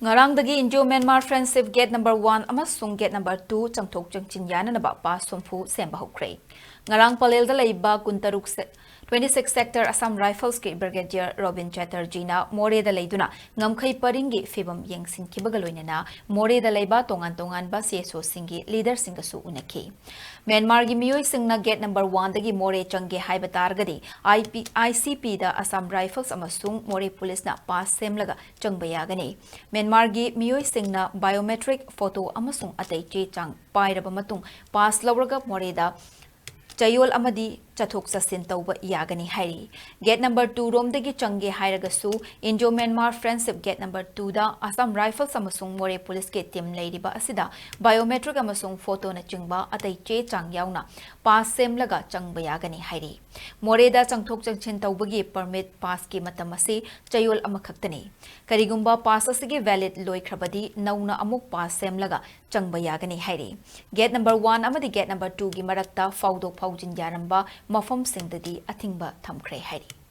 Ngarang-dagi Indo-Myanmar Friendship Gate number 1 amasung Gate number 2 Changthok-Changsin Yanaba pa Sompu Semba Houkhre. Ngarang Palel da Laiba Kuntaruk 26 Sector Assam Rifles ke Brigadier Robin Chatterjee na More da Laiduna ngamkhai paringi fibam yengsin kibagaloina More da Laiba tongan ba CSO singi leader singasu unaki. Myanmar gi miyoi singna Gate number 1 dagi More change haiba targadi ICP da Assam Rifles amasung More Police na pass semlaga changbaya Myanmar gi miyoi singna Biometric photo amasung atei che-chang pairaga matung pass lauraga More da Chayol amadi Changthok-Changsin Yagani Hairi. Gate number 2 Romdagi Change Hairagasu, Indo-Myanmar Friendship Gate number 2 da Assam Rifles amasung More Police Gate Team Ladiba Asida, Biometric amasung photo na chingba atay che-chang yauna, pass semlaga Changbaya Hairi. More da Changthok-Changsin Taubagi permit pass ki matamasi Chayol amakaktani. Karigumba pass asigi valid loy krabadi nauna amuk pass semlaga Changbaya Hairi. Gate number 1 amadi Gate number 2 gi marakta Faudo Faujin Yaramba Mafam Singdadi Atingba Thamkhre Hairi.